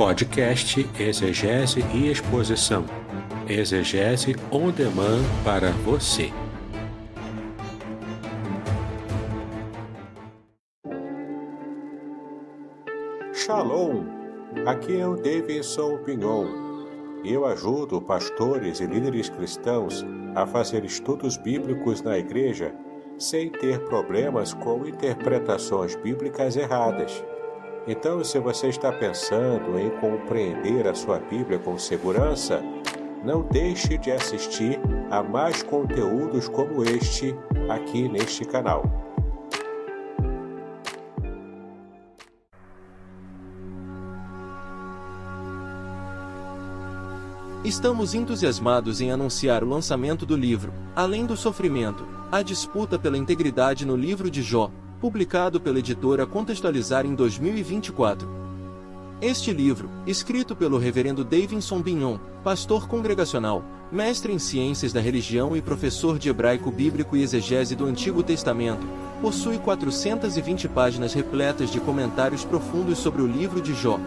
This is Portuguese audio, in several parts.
Podcast Exegese e Exposição. Exegese on demand para você. Shalom! Aqui é o Davidson Pignon. Eu ajudo pastores e líderes cristãos a fazer estudos bíblicos na igreja sem ter problemas com interpretações bíblicas erradas. Então, se você está pensando em compreender a sua Bíblia com segurança, não deixe de assistir a mais conteúdos como este aqui neste canal. Estamos entusiasmados em anunciar o lançamento do livro, Além do Sofrimento, a disputa pela integridade no livro de Jó, publicado pela editora Contextualizar em 2024. Este livro, escrito pelo reverendo Davidson Pignon, pastor congregacional, mestre em ciências da religião e professor de hebraico bíblico e exegese do Antigo Testamento, possui 420 páginas repletas de comentários profundos sobre o livro de Jó.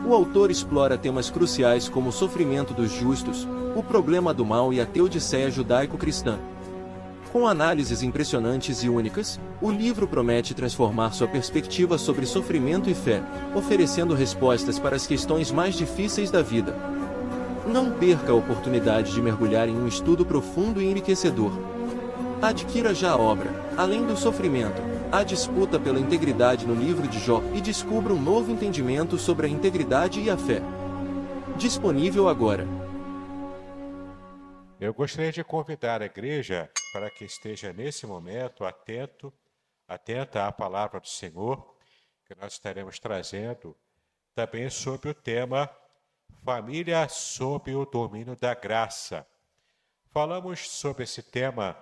O autor explora temas cruciais como o sofrimento dos justos, o problema do mal e a teodiceia judaico-cristã. Com análises impressionantes e únicas, o livro promete transformar sua perspectiva sobre sofrimento e fé, oferecendo respostas para as questões mais difíceis da vida. Não perca a oportunidade de mergulhar em um estudo profundo e enriquecedor. Adquira já a obra, Além do Sofrimento, a disputa pela integridade no livro de Jó e descubra um novo entendimento sobre a integridade e a fé. Disponível agora. Eu gostaria de convidar a igreja para que esteja nesse momento atenta à palavra do Senhor, que nós estaremos trazendo também sobre o tema Família sob o domínio da graça. Falamos sobre esse tema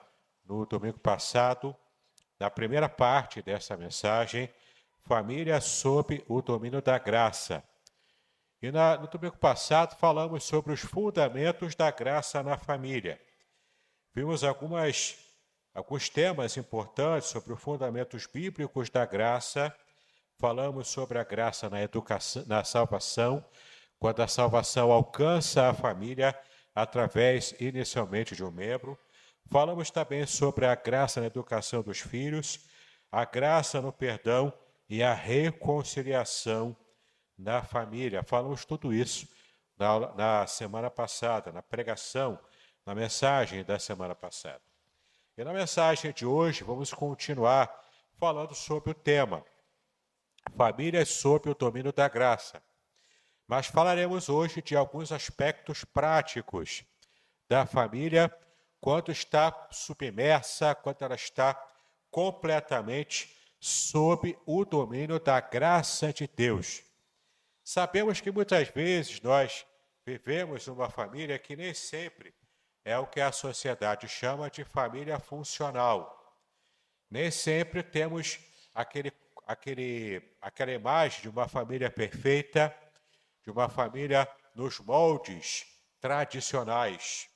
no domingo passado, na primeira parte dessa mensagem, Família sob o domínio da graça. E no domingo passado falamos sobre os fundamentos da graça na família. Vimos alguns temas importantes sobre os fundamentos bíblicos da graça. Falamos sobre a graça na educação, na salvação, quando a salvação alcança a família através inicialmente de um membro. Falamos também sobre a graça na educação dos filhos, a graça no perdão e a reconciliação na família. Falamos tudo isso na semana passada, na pregação, na mensagem da semana passada. E na mensagem de hoje, vamos continuar falando sobre o tema Família sob o domínio da graça. Mas falaremos hoje de alguns aspectos práticos da família quando está submersa, quando ela está completamente sob o domínio da graça de Deus. Sabemos que muitas vezes nós vivemos uma família que nem sempre é o que a sociedade chama de família funcional. Nem sempre temos aquela imagem de uma família perfeita, de uma família nos moldes tradicionais.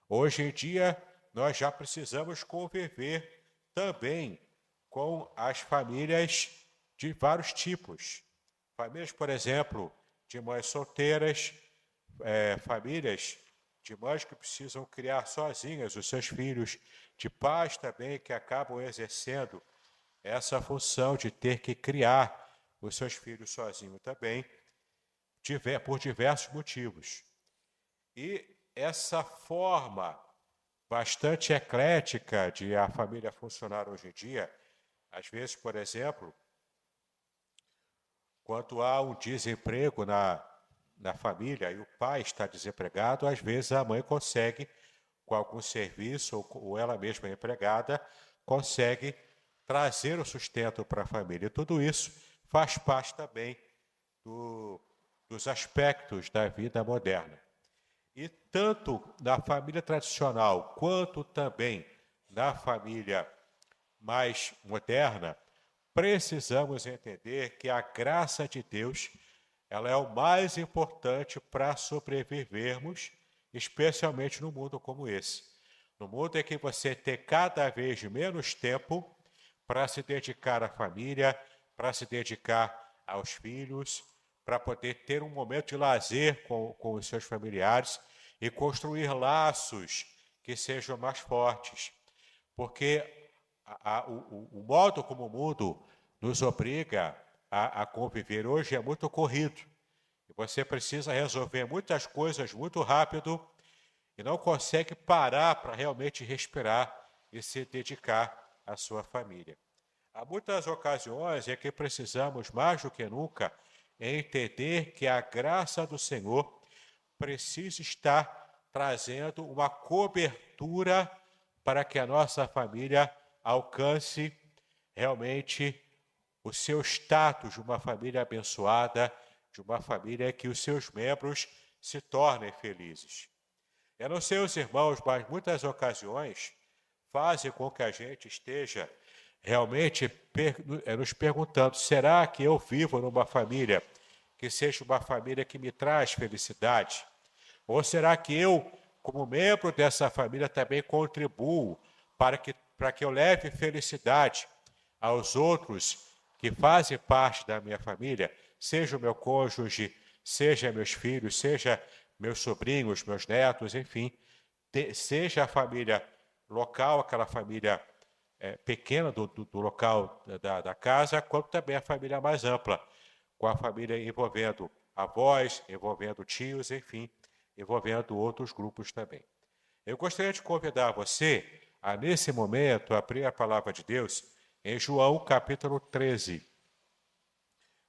Hoje em dia, nós já precisamos conviver também com as famílias de vários tipos. Famílias, por exemplo, de mães solteiras, famílias de mães que precisam criar sozinhas os seus filhos, de pais também que acabam exercendo essa função de ter que criar os seus filhos sozinhos também, por diversos motivos. E essa forma bastante eclética de a família funcionar hoje em dia, às vezes, por exemplo, quando há um desemprego na família e o pai está desempregado, às vezes a mãe consegue, com algum serviço, ou ela mesma empregada, consegue trazer o sustento para a família. E tudo isso faz parte também dos aspectos da vida moderna. E tanto na família tradicional, quanto também na família mais moderna, precisamos entender que a graça de Deus, ela é o mais importante para sobrevivermos, especialmente num mundo como esse. No mundo em que você tem cada vez menos tempo para se dedicar à família, para se dedicar aos filhos, para poder ter um momento de lazer com os seus familiares e construir laços que sejam mais fortes. Porque o modo como o mundo nos obriga a conviver hoje é muito corrido. E você precisa resolver muitas coisas muito rápido e não consegue parar para realmente respirar e se dedicar à sua família. Há muitas ocasiões em que precisamos, mais do que nunca, entender que a graça do Senhor precisa estar trazendo uma cobertura para que a nossa família alcance realmente o seu status de uma família abençoada, de uma família que os seus membros se tornem felizes. Eu não sei os irmãos, mas muitas ocasiões fazem com que a gente esteja realmente nos perguntando, será que eu vivo numa família que seja uma família que me traz felicidade? Ou será que eu, como membro dessa família, também contribuo para que eu leve felicidade aos outros que fazem parte da minha família, seja o meu cônjuge, seja meus filhos, seja meus sobrinhos, meus netos, enfim, seja a família local, aquela família pequena do local da casa, quanto também a família mais ampla, com a família envolvendo avós, envolvendo tios, enfim, envolvendo outros grupos também. Eu gostaria de convidar você a, nesse momento, abrir a palavra de Deus em João, capítulo 13.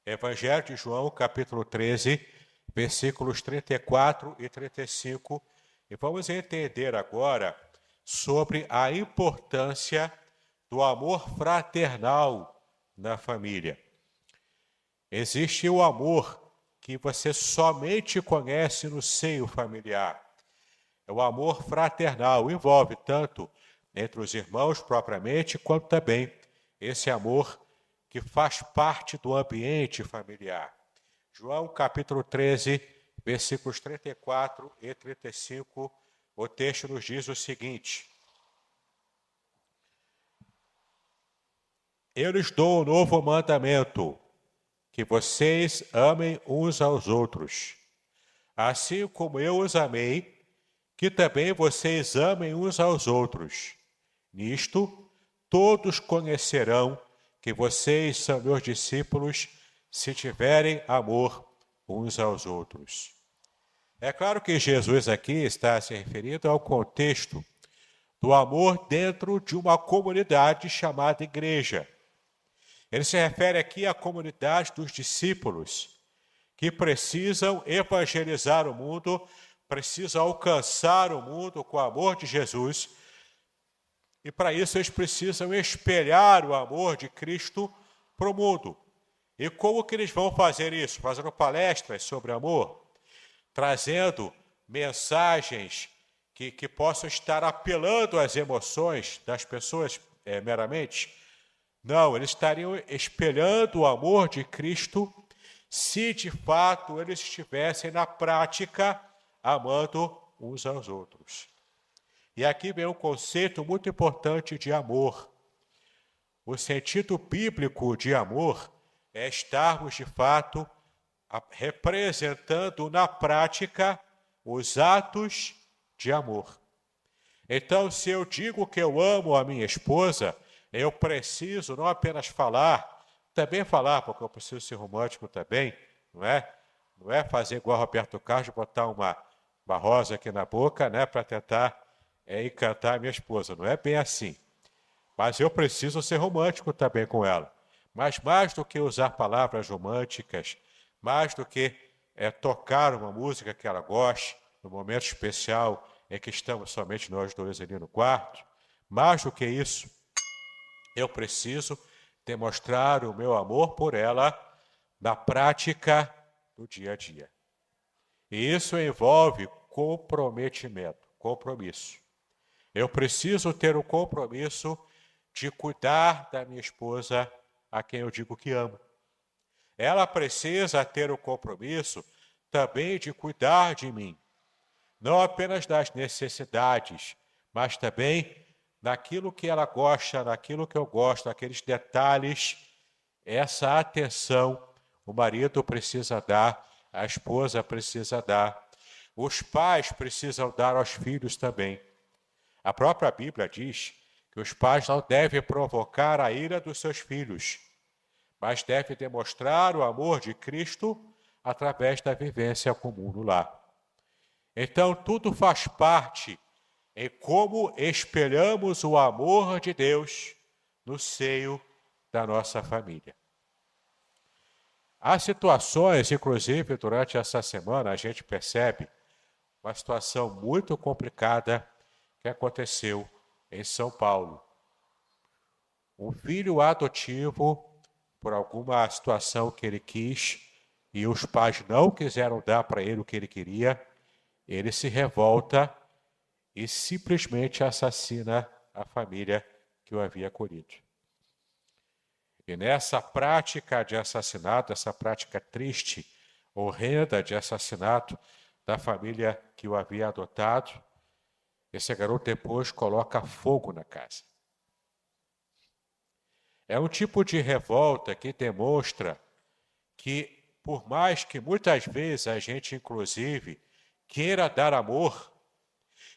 Evangelho de João, capítulo 13, versículos 34 e 35. E vamos entender agora sobre a importância do amor fraternal na família. Existe o amor que você somente conhece no seio familiar. É o amor fraternal, envolve tanto entre os irmãos propriamente, quanto também esse amor que faz parte do ambiente familiar. João capítulo 13, versículos 34 e 35, o texto nos diz o seguinte: Eu lhes dou um novo mandamento, que vocês amem uns aos outros. Assim como eu os amei, que também vocês amem uns aos outros. Nisto, todos conhecerão que vocês são meus discípulos, se tiverem amor uns aos outros. É claro que Jesus aqui está se referindo ao contexto do amor dentro de uma comunidade chamada igreja. Ele se refere aqui à comunidade dos discípulos, que precisam evangelizar o mundo, precisam alcançar o mundo com o amor de Jesus, e para isso eles precisam espelhar o amor de Cristo para o mundo. E como que eles vão fazer isso? Fazendo palestras sobre amor, trazendo mensagens que possam estar apelando às emoções das pessoas meramente? Não, eles estariam espelhando o amor de Cristo se de fato eles estivessem na prática amando uns aos outros. E aqui vem um conceito muito importante de amor. O sentido bíblico de amor é estarmos de fato representando na prática os atos de amor. Então, se eu digo que eu amo a minha esposa, eu preciso não apenas falar, também falar, porque eu preciso ser romântico também, não é? Não é fazer igual Roberto Carlos, botar uma rosa aqui na boca, né, para tentar encantar a minha esposa. Não é bem assim. Mas eu preciso ser romântico também com ela. Mas mais do que usar palavras românticas, mais do que tocar uma música que ela goste, no momento especial em que estamos somente nós dois ali no quarto, mais do que isso, eu preciso demonstrar o meu amor por ela na prática do dia a dia. E isso envolve comprometimento, compromisso. Eu preciso ter o compromisso de cuidar da minha esposa, a quem eu digo que amo. Ela precisa ter o compromisso também de cuidar de mim, não apenas das necessidades, mas também naquilo que ela gosta, naquilo que eu gosto, naqueles detalhes, essa atenção, o marido precisa dar, a esposa precisa dar, os pais precisam dar aos filhos também. A própria Bíblia diz que os pais não devem provocar a ira dos seus filhos, mas devem demonstrar o amor de Cristo através da vivência comum no lar. Então, tudo faz parte em como espelhamos o amor de Deus no seio da nossa família. Há situações, inclusive durante essa semana, a gente percebe uma situação muito complicada que aconteceu em São Paulo. Um filho adotivo, por alguma situação que ele quis, e os pais não quiseram dar para ele o que ele queria, ele se revolta e simplesmente assassina a família que o havia acolhido. E nessa prática de assassinato, essa prática triste, horrenda de assassinato da família que o havia adotado, esse garoto depois coloca fogo na casa. É um tipo de revolta que demonstra que, por mais que muitas vezes a gente, inclusive, queira dar amor,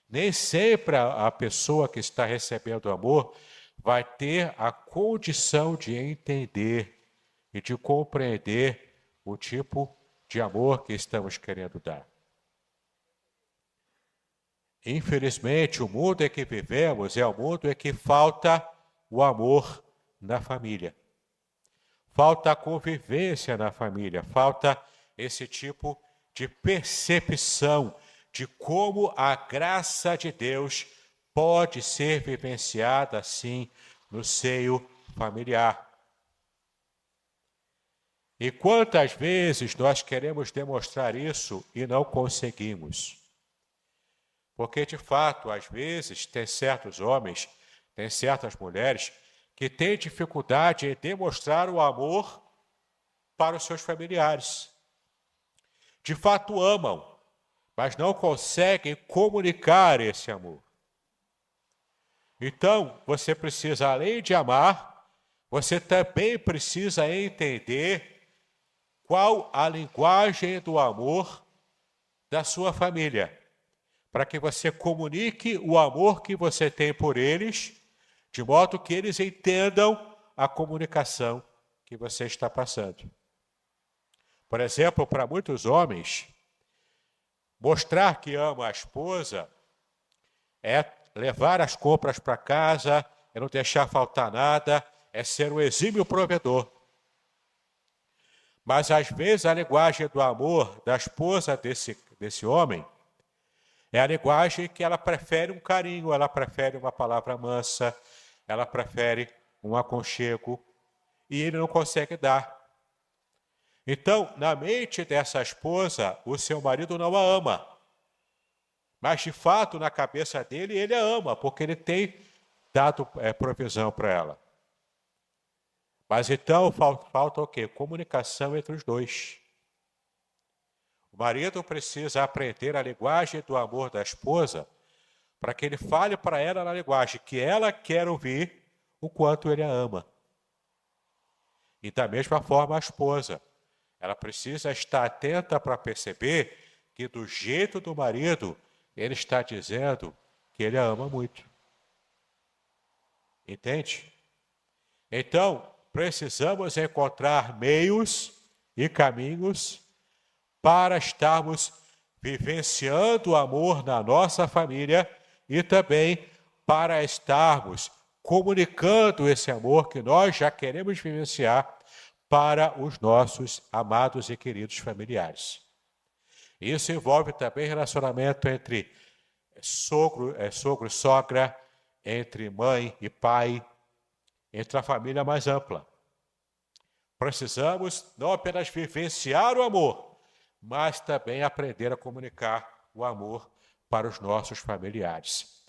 nem sempre a pessoa que está recebendo amor vai ter a condição de entender e de compreender o tipo de amor que estamos querendo dar. Infelizmente, o mundo em que vivemos é o mundo em que falta o amor na família. Falta a convivência na família, falta esse tipo de percepção de como a graça de Deus pode ser vivenciada assim no seio familiar. E quantas vezes nós queremos demonstrar isso e não conseguimos? Porque, de fato, às vezes, tem certos homens, tem certas mulheres que têm dificuldade em demonstrar o amor para os seus familiares. De fato, amam, mas não conseguem comunicar esse amor. Então, você precisa, além de amar, você também precisa entender qual a linguagem do amor da sua família, para que você comunique o amor que você tem por eles, de modo que eles entendam a comunicação que você está passando. Por exemplo, para muitos homens, mostrar que ama a esposa é levar as compras para casa, é não deixar faltar nada, é ser um exímio provedor. Mas, às vezes, a linguagem do amor da esposa desse homem é a linguagem que ela prefere um carinho, ela prefere uma palavra mansa, ela prefere um aconchego, e ele não consegue dar. Então, na mente dessa esposa, o seu marido não a ama. Mas, de fato, na cabeça dele, ele a ama, porque ele tem dado provisão para ela. Mas então, falta o quê? Comunicação entre os dois. O marido precisa aprender a linguagem do amor da esposa para que ele fale para ela na linguagem que ela quer ouvir o quanto ele a ama. E da mesma forma a esposa. Ela precisa estar atenta para perceber que do jeito do marido, ele está dizendo que ele a ama muito. Entende? Então, precisamos encontrar meios e caminhos para estarmos vivenciando o amor na nossa família e também para estarmos comunicando esse amor que nós já queremos vivenciar para os nossos amados e queridos familiares. Isso envolve também relacionamento entre sogro e sogra, entre mãe e pai, entre a família mais ampla. Precisamos não apenas vivenciar o amor, mas também aprender a comunicar o amor para os nossos familiares.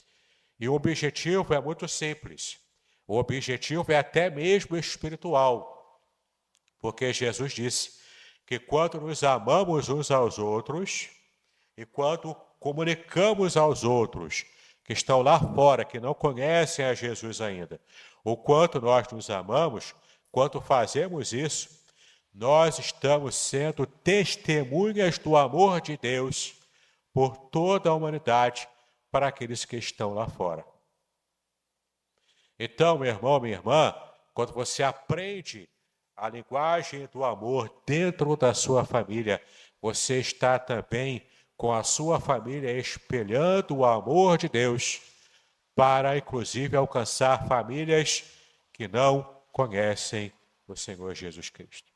E o objetivo é muito simples. O objetivo é até mesmo espiritual. Porque Jesus disse que quando nos amamos uns aos outros e quando comunicamos aos outros que estão lá fora, que não conhecem a Jesus ainda, o quanto nós nos amamos, quando fazemos isso, nós estamos sendo testemunhas do amor de Deus por toda a humanidade para aqueles que estão lá fora. Então, meu irmão, minha irmã, quando você aprende a linguagem do amor dentro da sua família, você está também com a sua família espelhando o amor de Deus para, inclusive, alcançar famílias que não conhecem o Senhor Jesus Cristo.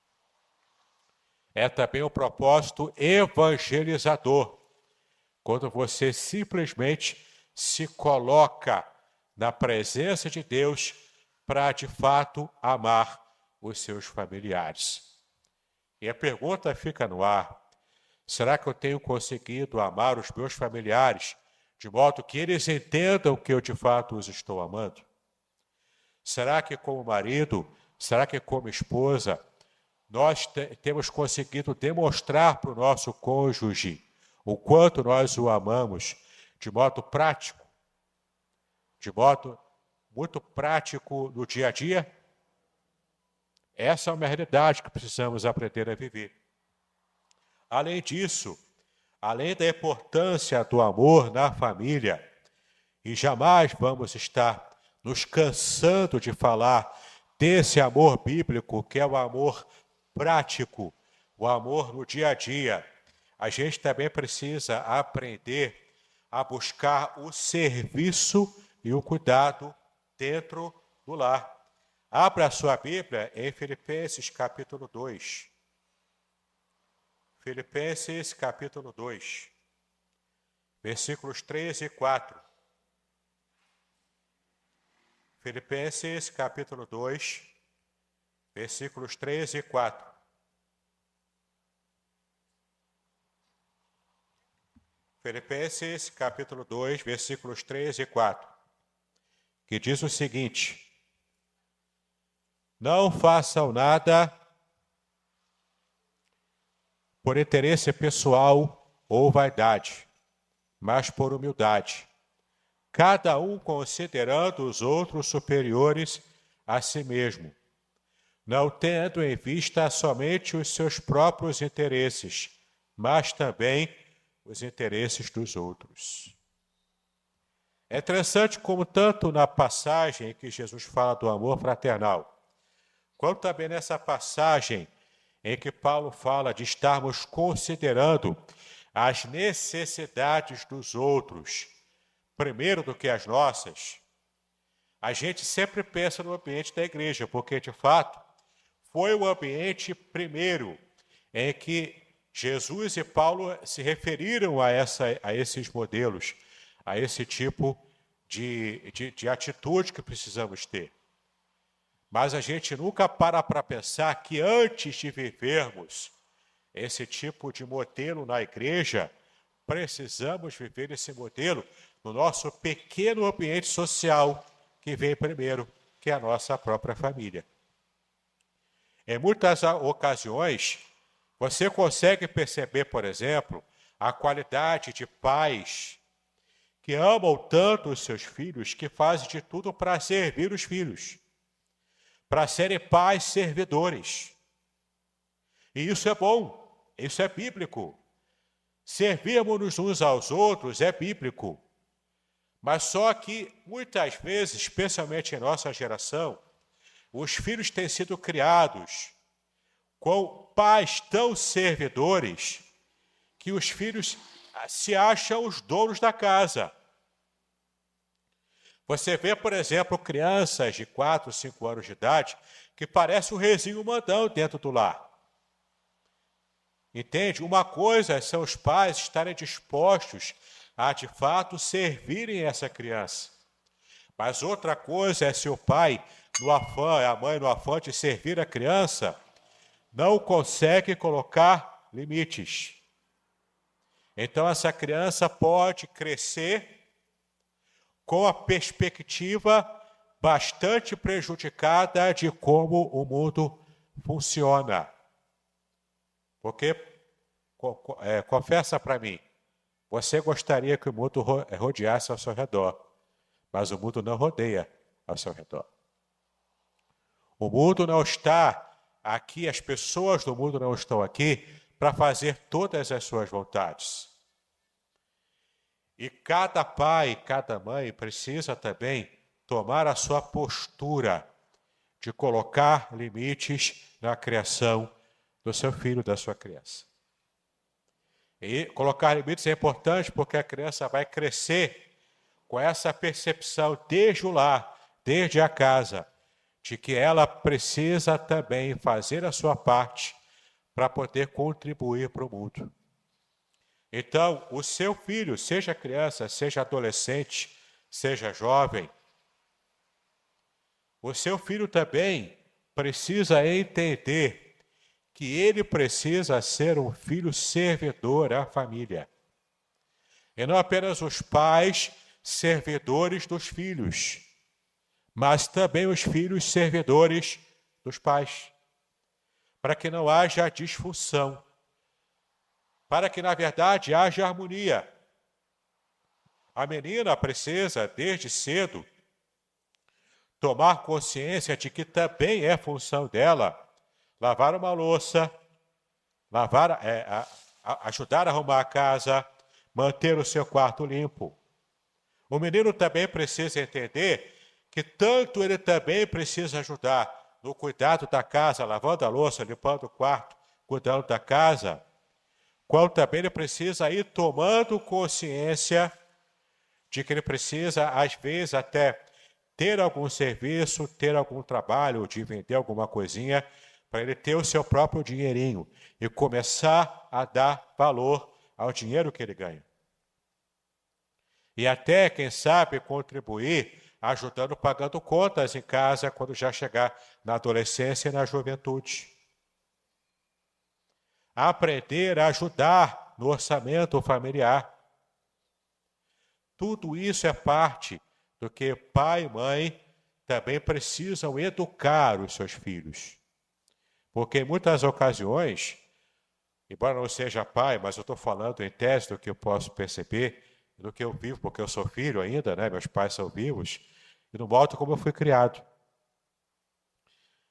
É também um propósito evangelizador, quando você simplesmente se coloca na presença de Deus para, de fato, amar os seus familiares. E a pergunta fica no ar: será que eu tenho conseguido amar os meus familiares de modo que eles entendam que eu, de fato, os estou amando? Será que, como marido, será que, como esposa, nós temos conseguido demonstrar para o nosso cônjuge o quanto nós o amamos de modo prático, de modo muito prático no dia a dia? Essa é uma realidade que precisamos aprender a viver. Além disso, além da importância do amor na família, e jamais vamos estar nos cansando de falar desse amor bíblico, que é o amor prático, o amor no dia a dia, a gente também precisa aprender a buscar o serviço e o cuidado dentro do lar. Abra a sua Bíblia em Filipenses capítulo 2. Filipenses capítulo 2, versículos 3 e 4. Filipenses capítulo 2, versículos 3 e 4. Filipenses capítulo 2, versículos 3 e 4. Que diz o seguinte: não façam nada por interesse pessoal ou vaidade, mas por humildade, cada um considerando os outros superiores a si mesmo, não tendo em vista somente os seus próprios interesses, mas também os interesses dos outros. É interessante como tanto na passagem em que Jesus fala do amor fraternal, quanto também nessa passagem em que Paulo fala de estarmos considerando as necessidades dos outros primeiro do que as nossas, a gente sempre pensa no ambiente da igreja, porque, de fato, foi o ambiente primeiro em que Jesus e Paulo se referiram a esses modelos, a esse tipo de atitude que precisamos ter. Mas a gente nunca para pensar que antes de vivermos esse tipo de modelo na igreja, precisamos viver esse modelo no nosso pequeno ambiente social que vem primeiro, que é a nossa própria família. Em muitas ocasiões, você consegue perceber, por exemplo, a qualidade de pais que amam tanto os seus filhos que fazem de tudo para servir os filhos, para serem pais servidores. E isso é bom, isso é bíblico. Servirmos uns aos outros é bíblico. Mas só que, muitas vezes, especialmente em nossa geração, os filhos têm sido criados com pais tão servidores que os filhos se acham os donos da casa. Você vê, por exemplo, crianças de 4, 5 anos de idade que parecem um rezinho mandão dentro do lar. Entende? Uma coisa são os pais estarem dispostos a, de fato, servirem essa criança. Mas outra coisa é se o pai, no afã, a mãe, no afã de servir a criança, não consegue colocar limites. Então, essa criança pode crescer com a perspectiva bastante prejudicada de como o mundo funciona. Porque, confessa para mim, você gostaria que o mundo rodeasse ao seu redor, mas o mundo não rodeia ao seu redor. O mundo não está aqui, as pessoas do mundo não estão aqui para fazer todas as suas vontades. E cada pai, cada mãe precisa também tomar a sua postura de colocar limites na criação do seu filho, da sua criança. E colocar limites é importante porque a criança vai crescer com essa percepção desde o lar, desde a casa, de que ela precisa também fazer a sua parte para poder contribuir para o mundo. Então, o seu filho, seja criança, seja adolescente, seja jovem, o seu filho também precisa entender que ele precisa ser um filho servidor à família. E não apenas os pais servidores dos filhos, mas também os filhos servidores dos pais. Para que não haja disfunção. Para que, na verdade, haja harmonia. A menina precisa, desde cedo, tomar consciência de que também é função dela lavar uma louça, ajudar a arrumar a casa, manter o seu quarto limpo. O menino também precisa entender que tanto ele também precisa ajudar no cuidado da casa, lavando a louça, limpando o quarto, cuidando da casa, quanto também ele precisa ir tomando consciência de que ele precisa, às vezes, até ter algum serviço, ter algum trabalho, de vender alguma coisinha, para ele ter o seu próprio dinheirinho e começar a dar valor ao dinheiro que ele ganha. E até, quem sabe, contribuir ajudando, pagando contas em casa quando já chegar na adolescência e na juventude. Aprender a ajudar no orçamento familiar. Tudo isso é parte do que pai e mãe também precisam educar os seus filhos. Porque em muitas ocasiões, embora não seja pai, mas eu estou falando em tese do que eu posso perceber, do que eu vivo, porque eu sou filho ainda, né? Meus pais são vivos, e no modo como eu fui criado.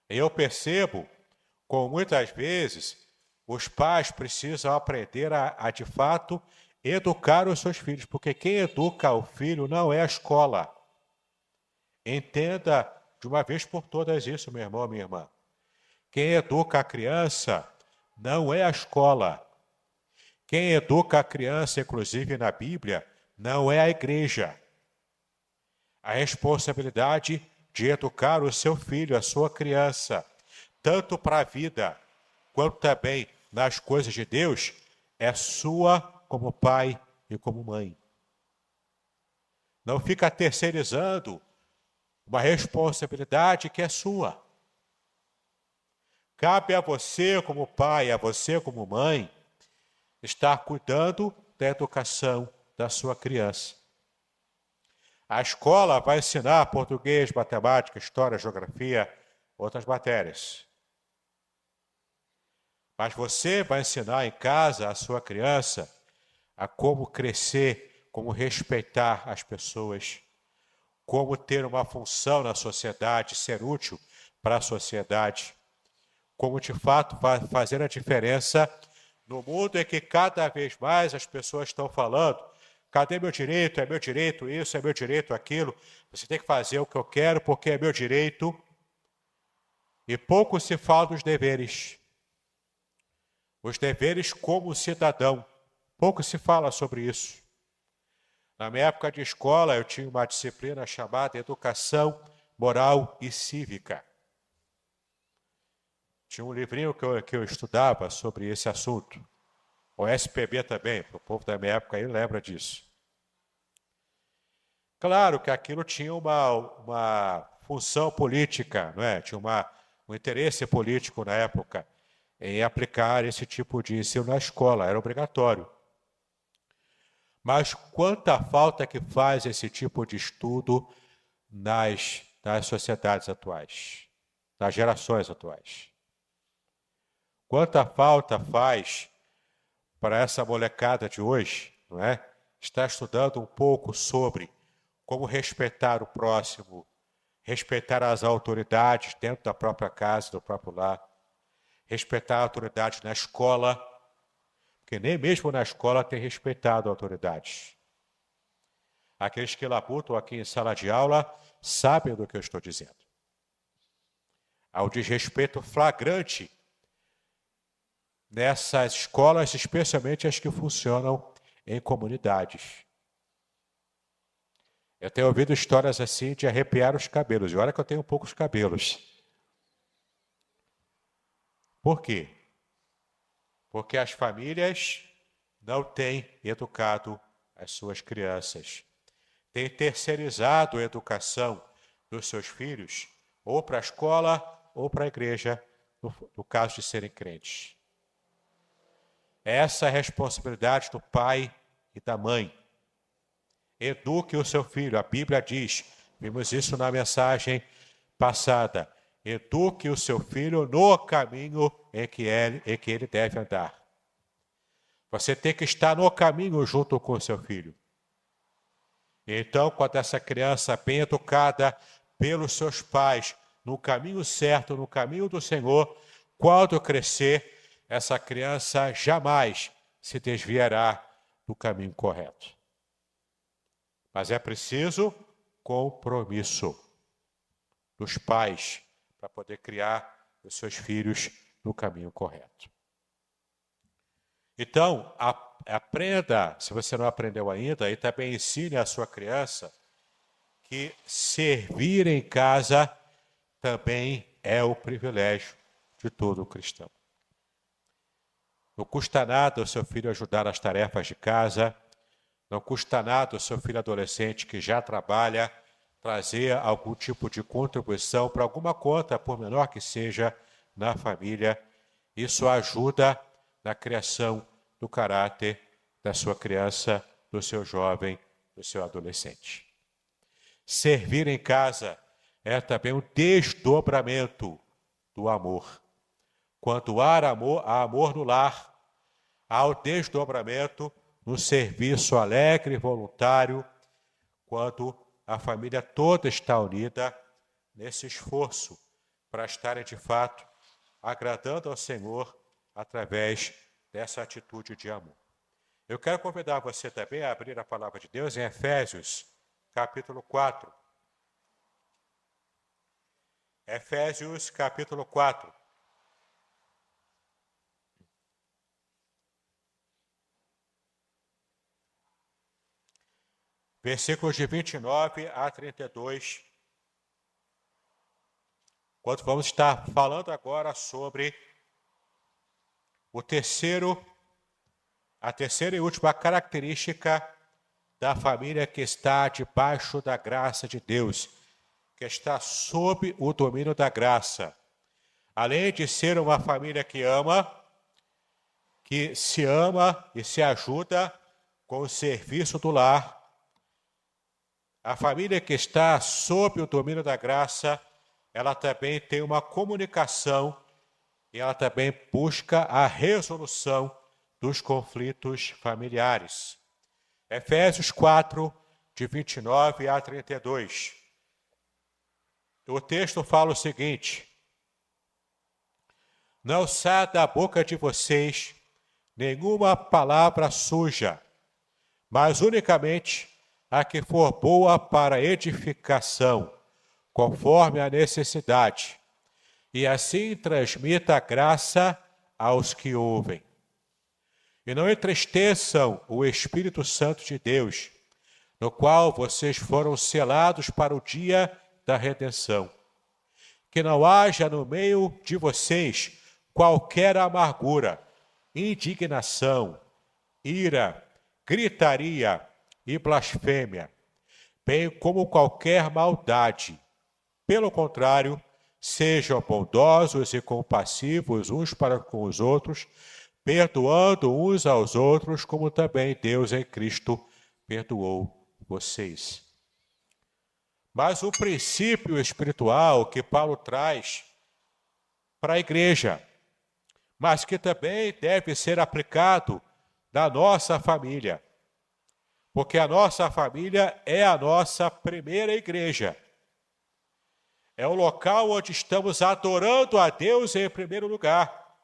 E eu percebo como muitas vezes os pais precisam aprender a de fato, educar os seus filhos, porque quem educa o filho não é a escola. Entenda de uma vez por todas isso, meu irmão, minha irmã. Quem educa a criança não é a escola. Quem educa a criança, inclusive na Bíblia, não é a igreja. A responsabilidade de educar o seu filho, a sua criança, tanto para a vida, quanto também nas coisas de Deus, é sua como pai e como mãe. Não fica terceirizando uma responsabilidade que é sua. Cabe a você como pai, a você como mãe, estar cuidando da educação da sua criança. A escola vai ensinar português, matemática, história, geografia, outras matérias. Mas você vai ensinar em casa a sua criança a como crescer, como respeitar as pessoas, como ter uma função na sociedade, ser útil para a sociedade, como de fato fazer a diferença no mundo em que cada vez mais as pessoas estão falando: cadê meu direito? É meu direito isso, é meu direito aquilo. Você tem que fazer o que eu quero porque é meu direito. E pouco se fala dos deveres. Os deveres como cidadão. Pouco se fala sobre isso. Na minha época de escola, eu tinha uma disciplina chamada Educação Moral e Cívica. Tinha um livrinho que eu estudava sobre esse assunto. O SPB também, o povo da minha época aí lembra disso. Claro que aquilo tinha uma função política, não é? Tinha um interesse político na época em aplicar esse tipo de ensino na escola, era obrigatório. Mas quanta falta que faz esse tipo de estudo nas sociedades atuais, nas gerações atuais. Quanta falta faz para essa molecada de hoje, não é? Está estudando um pouco sobre como respeitar o próximo, respeitar as autoridades dentro da própria casa, do próprio lar. respeitar a autoridade na escola, porque nem mesmo na escola tem respeitado a autoridade. Aqueles que labutam aqui em sala de aula sabem do que eu estou dizendo. Há um desrespeito flagrante nessas escolas, especialmente as que funcionam em comunidades. Eu tenho ouvido histórias assim de arrepiar os cabelos, e olha que eu tenho poucos cabelos. Por quê? Porque as famílias não têm educado as suas crianças. Têm terceirizado a educação dos seus filhos, ou para a escola, ou para a igreja, no caso de serem crentes. Essa é a responsabilidade do pai e da mãe. Eduque o seu filho. A Bíblia diz, vimos isso na mensagem passada, eduque o seu filho no caminho em que ele deve andar. Você tem que estar no caminho junto com o seu filho. Então, quando essa criança bem educada pelos seus pais, no caminho certo, no caminho do Senhor, quando crescer, essa criança jamais se desviará do caminho correto. Mas é preciso compromisso dos pais para poder criar os seus filhos no caminho correto. Então, aprenda, se você não aprendeu ainda, e também ensine a sua criança que servir em casa também é o privilégio de todo cristão. Não custa nada o seu filho ajudar nas tarefas de casa, não custa nada o seu filho adolescente que já trabalha trazer algum tipo de contribuição para alguma conta, por menor que seja, na família. Isso ajuda na criação do caráter da sua criança, do seu jovem, do seu adolescente. Servir em casa é também um desdobramento do amor. Quando há amor no lar, há o desdobramento no serviço alegre e voluntário, quando a família toda está unida nesse esforço para estarem de fato agradando ao Senhor através dessa atitude de amor. Eu quero convidar você também a abrir a palavra de Deus em Efésios, capítulo 4. Efésios, capítulo 4. Versículos de 29 a 32. Quando vamos estar falando agora sobre a terceira e última característica da família que está debaixo da graça de Deus, que está sob o domínio da graça. Além de ser uma família que se ama e se ajuda com o serviço do lar, a família que está sob o domínio da graça, ela também tem uma comunicação e ela também busca a resolução dos conflitos familiares. Efésios 4, de 29 a 32. O texto fala o seguinte: não saia da boca de vocês nenhuma palavra suja, mas unicamente a que for boa para edificação, conforme a necessidade, e assim transmita a graça aos que ouvem. E não entristeçam o Espírito Santo de Deus, no qual vocês foram selados para o dia da redenção. Que não haja no meio de vocês qualquer amargura, indignação, ira, gritaria e blasfêmia, bem como qualquer maldade. Pelo contrário, sejam bondosos e compassivos uns para com os outros, perdoando uns aos outros, como também Deus em Cristo perdoou vocês. Mas o princípio espiritual que Paulo traz para a igreja, mas que também deve ser aplicado na nossa família, porque a nossa família é a nossa primeira igreja. É o local onde estamos adorando a Deus em primeiro lugar.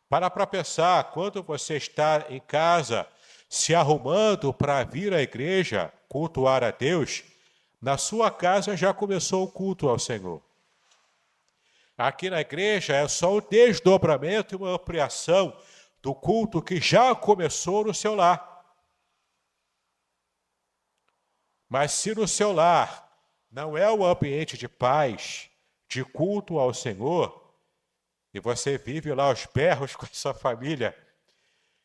Para pensar, quando você está em casa, se arrumando para vir à igreja, cultuar a Deus, na sua casa já começou o culto ao Senhor. Aqui na igreja é só o desdobramento e uma ampliação do culto que já começou no seu lar. Mas se no seu lar não é um ambiente de paz, de culto ao Senhor, e você vive lá aos berros com a sua família,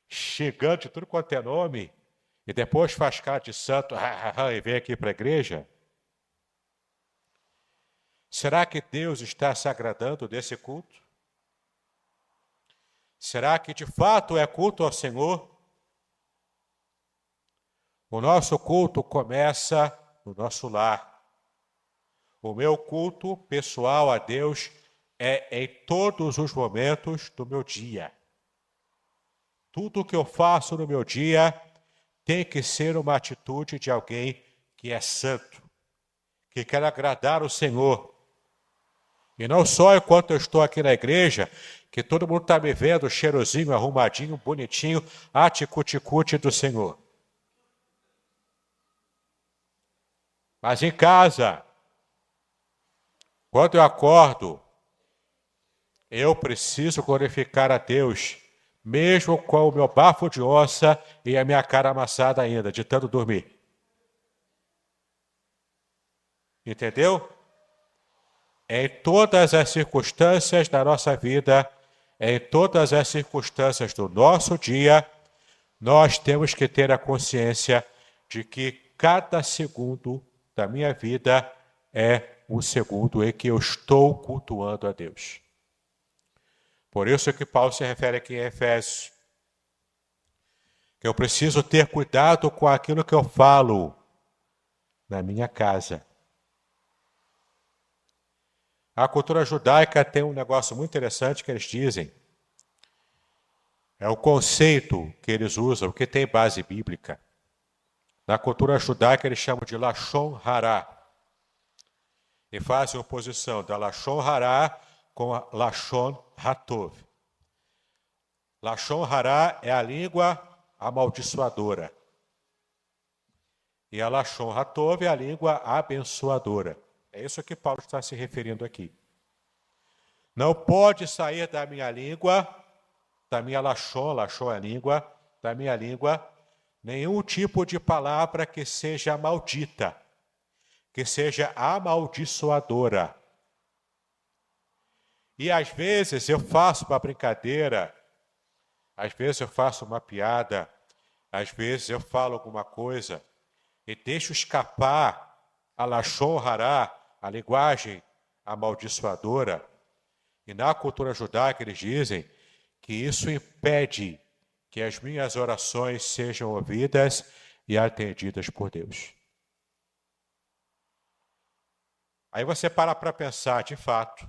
xingando de tudo quanto é nome, e depois faz cara de santo e vem aqui para a igreja, será que Deus está se agradando desse culto? Será que de fato é culto ao Senhor? O nosso culto começa no nosso lar. O meu culto pessoal a Deus é em todos os momentos do meu dia. Tudo que eu faço no meu dia tem que ser uma atitude de alguém que é santo, que quer agradar o Senhor. E não só enquanto eu estou aqui na igreja, que todo mundo está me vendo cheirosinho, arrumadinho, bonitinho, aticuticute do Senhor. Mas em casa, quando eu acordo, eu preciso glorificar a Deus, mesmo com o meu bafo de onça e a minha cara amassada ainda, de tanto dormir. Entendeu? Em todas as circunstâncias da nossa vida, em todas as circunstâncias do nosso dia, nós temos que ter a consciência de que cada segundo da minha vida é um segundo em que eu estou cultuando a Deus. Por isso que Paulo se refere aqui em Efésios, que eu preciso ter cuidado com aquilo que eu falo na minha casa. A cultura judaica tem um negócio muito interessante que eles dizem. É o conceito que eles usam, que tem base bíblica. Na cultura judaica eles chamam de Lashon Hará. E fazem oposição da Lashon Hará com a Lashon Hatov. Lashon Hará é a língua amaldiçoadora. E a Lashon Hatov é a língua abençoadora. É isso que Paulo está se referindo aqui. Não pode sair da minha língua, da minha Lashon é a língua, da minha língua, nenhum tipo de palavra que seja maldita, que seja amaldiçoadora. E às vezes eu faço uma brincadeira, às vezes eu faço uma piada, às vezes eu falo alguma coisa e deixo escapar a Lashon Hará, a linguagem amaldiçoadora. E na cultura judaica eles dizem que isso impede que as minhas orações sejam ouvidas e atendidas por Deus. Aí você para pensar, de fato,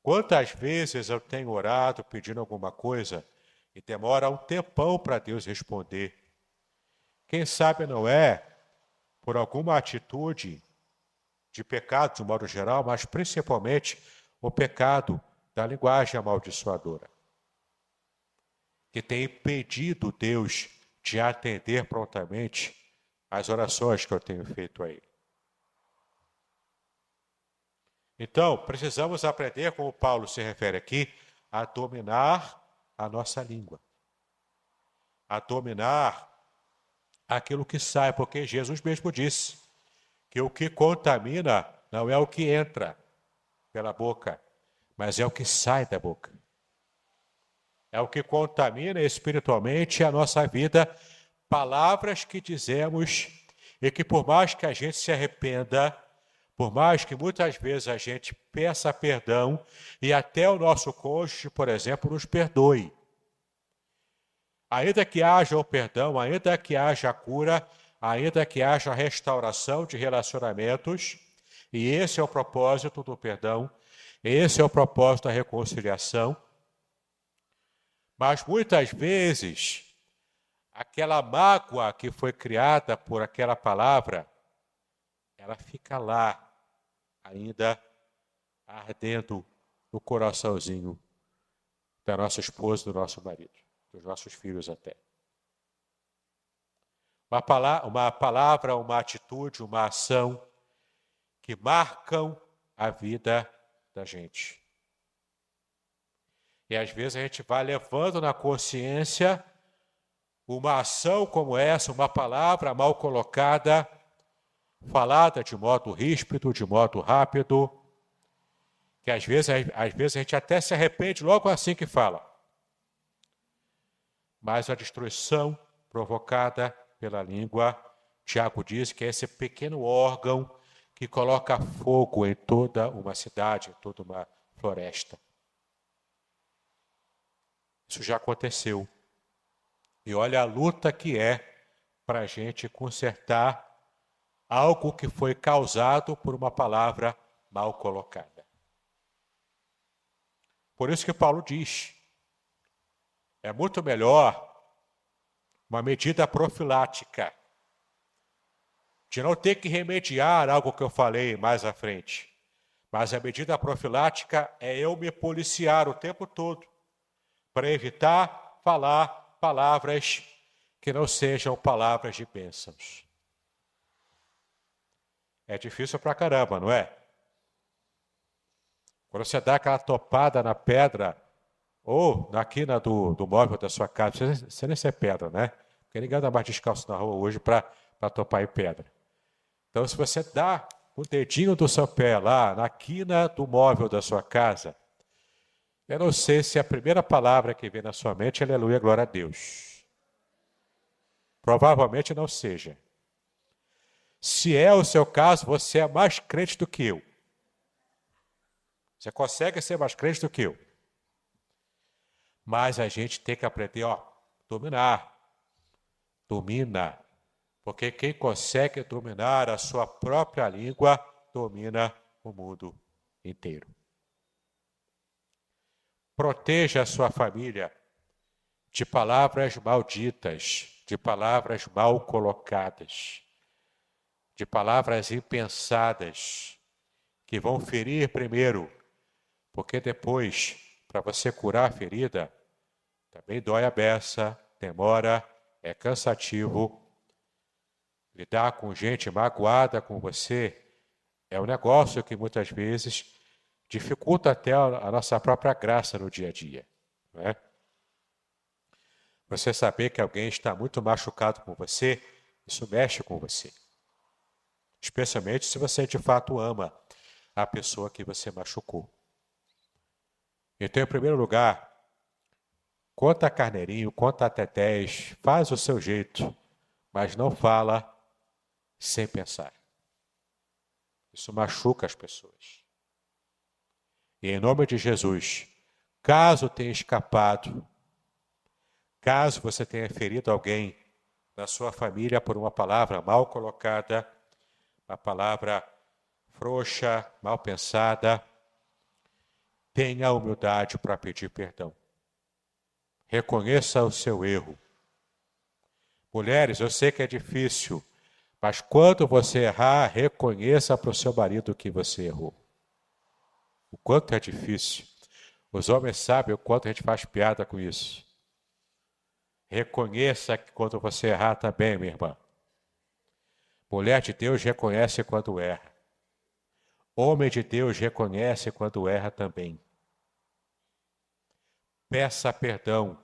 quantas vezes eu tenho orado pedindo alguma coisa e demora um tempão para Deus responder? Quem sabe não é por alguma atitude de pecado de um modo geral, mas principalmente o pecado da linguagem amaldiçoadora, que tem impedido Deus de atender prontamente as orações que eu tenho feito a Ele. Então, precisamos aprender, como Paulo se refere aqui, a dominar a nossa língua. A dominar aquilo que sai, porque Jesus mesmo disse que o que contamina não é o que entra pela boca, mas é o que sai da boca. É o que contamina espiritualmente a nossa vida, palavras que dizemos e que por mais que a gente se arrependa, por mais que muitas vezes a gente peça perdão e até o nosso cônjuge, por exemplo, nos perdoe. Ainda que haja o perdão, ainda que haja a cura, ainda que haja a restauração de relacionamentos, e esse é o propósito do perdão, esse é o propósito da reconciliação. Mas muitas vezes, aquela mágoa que foi criada por aquela palavra, ela fica lá, ainda ardendo no coraçãozinho da nossa esposa, do nosso marido, dos nossos filhos até. Uma palavra, uma atitude, uma ação que marcam a vida da gente. E às vezes a gente vai levando na consciência uma ação como essa, uma palavra mal colocada, falada de modo ríspido, de modo rápido, que às vezes a gente até se arrepende logo assim que fala. Mas a destruição provocada pela língua, Tiago diz que é esse pequeno órgão que coloca fogo em toda uma cidade, em toda uma floresta. Isso já aconteceu. E olha a luta que é para a gente consertar algo que foi causado por uma palavra mal colocada. Por isso que Paulo diz, é muito melhor uma medida profilática, de não ter que remediar algo que eu falei mais à frente. Mas a medida profilática é eu me policiar o tempo todo, para evitar falar palavras que não sejam palavras de bênçãos. É difícil pra caramba, não é? Quando você dá aquela topada na pedra, ou na quina do móvel da sua casa, você nem ser pedra, né? Porque ninguém anda mais descalço na rua hoje para topar em pedra. Então, se você dá o dedinho do seu pé lá na quina do móvel da sua casa, eu não sei se a primeira palavra que vem na sua mente é aleluia, glória a Deus. Provavelmente não seja. Se é o seu caso, você é mais crente do que eu. Você consegue ser mais crente do que eu. Mas a gente tem que aprender, dominar. Domina. Porque quem consegue dominar a sua própria língua, domina o mundo inteiro. Proteja a sua família de palavras malditas, de palavras mal colocadas, de palavras impensadas, que vão ferir primeiro, porque depois, para você curar a ferida, também dói a beça, demora, é cansativo. Lidar com gente magoada com você é um negócio que muitas vezes dificulta até a nossa própria graça no dia a dia. Não é? Você saber que alguém está muito machucado com você, isso mexe com você. Especialmente se você de fato ama a pessoa que você machucou. Então, em primeiro lugar, conta carneirinho, conta até 10, faz o seu jeito, mas não fala sem pensar. Isso machuca as pessoas. E em nome de Jesus, caso tenha escapado, caso você tenha ferido alguém na sua família por uma palavra mal colocada, uma palavra frouxa, mal pensada, tenha a humildade para pedir perdão. Reconheça o seu erro. Mulheres, eu sei que é difícil, mas quando você errar, reconheça para o seu marido que você errou. O quanto é difícil. Os homens sabem o quanto a gente faz piada com isso. Reconheça que quando você errar também, minha irmã. Mulher de Deus reconhece quando erra. Homem de Deus reconhece quando erra também. Peça perdão.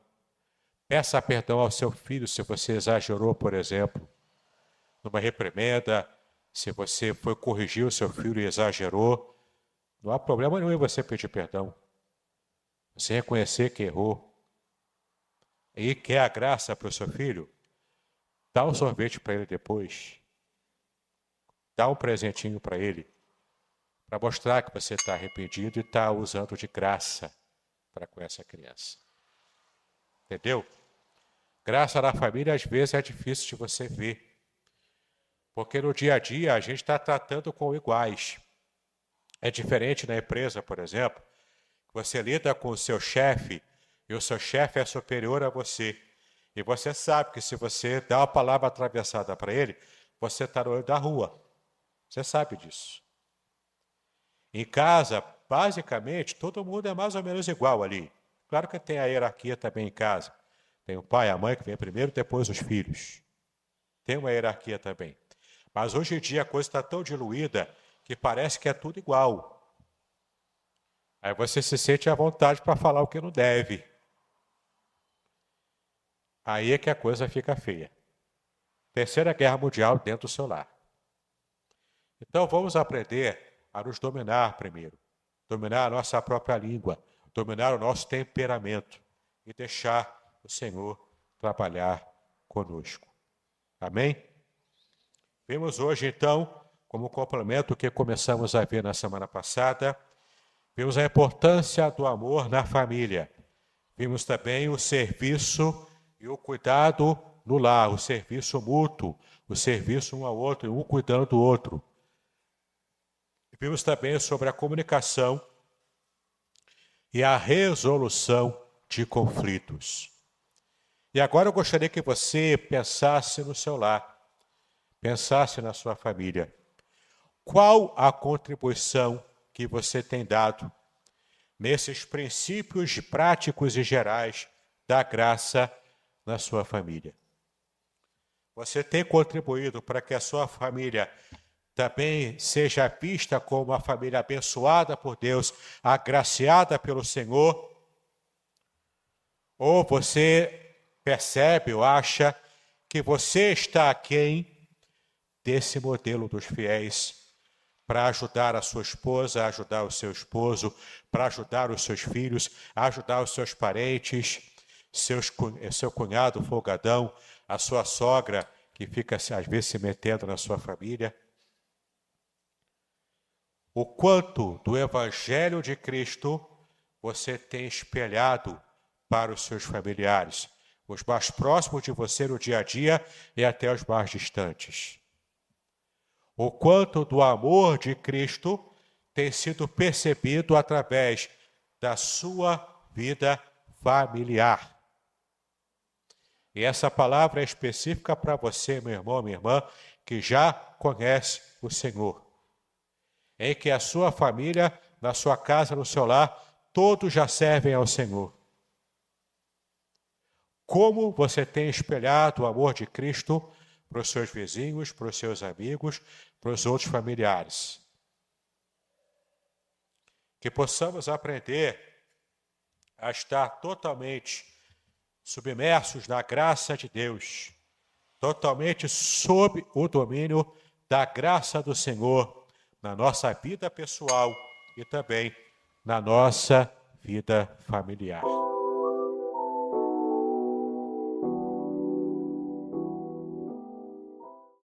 Peça perdão ao seu filho se você exagerou, por exemplo, numa reprimenda, se você foi corrigir o seu filho e exagerou. Não há problema nenhum em você pedir perdão. Você reconhecer que errou. E quer a graça para o seu filho? Dá um sorvete para ele depois. Dá um presentinho para ele. Para mostrar que você está arrependido e está usando de graça para com essa criança. Entendeu? Graça na família às vezes é difícil de você ver. Porque no dia a dia a gente está tratando com iguais. É diferente na empresa, por exemplo, que você lida com o seu chefe e o seu chefe é superior a você. E você sabe que se você dá uma palavra atravessada para ele, você está no olho da rua. Você sabe disso. Em casa, basicamente, todo mundo é mais ou menos igual ali. Claro que tem a hierarquia também em casa. Tem o pai e a mãe que vem primeiro, depois os filhos. Tem uma hierarquia também. Mas hoje em dia a coisa está tão diluída que parece que é tudo igual. Aí você se sente à vontade para falar o que não deve. Aí é que a coisa fica feia. Terceira Guerra Mundial dentro do seu lar. Então vamos aprender a nos dominar primeiro. Dominar a nossa própria língua. Dominar o nosso temperamento. E deixar o Senhor trabalhar conosco. Amém? Vimos hoje, então, como complemento o que começamos a ver na semana passada, vimos a importância do amor na família. Vimos também o serviço e o cuidado no lar, o serviço mútuo, o serviço um ao outro, um cuidando do outro. Vimos também sobre a comunicação e a resolução de conflitos. E agora eu gostaria que você pensasse no seu lar, pensasse na sua família. Qual a contribuição que você tem dado nesses princípios práticos e gerais da graça na sua família? Você tem contribuído para que a sua família também seja vista como uma família abençoada por Deus, agraciada pelo Senhor? Ou você percebe ou acha que você está aquém desse modelo dos fiéis para ajudar a sua esposa, ajudar o seu esposo, para ajudar os seus filhos, ajudar os seus parentes, seu cunhado folgadão, a sua sogra que fica às vezes se metendo na sua família? O quanto do Evangelho de Cristo você tem espelhado para os seus familiares, os mais próximos de você no dia a dia e até os mais distantes? O quanto do amor de Cristo tem sido percebido através da sua vida familiar? E essa palavra é específica para você, meu irmão, minha irmã, que já conhece o Senhor. Em que a sua família, na sua casa, no seu lar, todos já servem ao Senhor. Como você tem espelhado o amor de Cristo para os seus vizinhos, para os seus amigos, para os outros familiares? Que possamos aprender a estar totalmente submersos na graça de Deus, totalmente sob o domínio da graça do Senhor, na nossa vida pessoal e também na nossa vida familiar.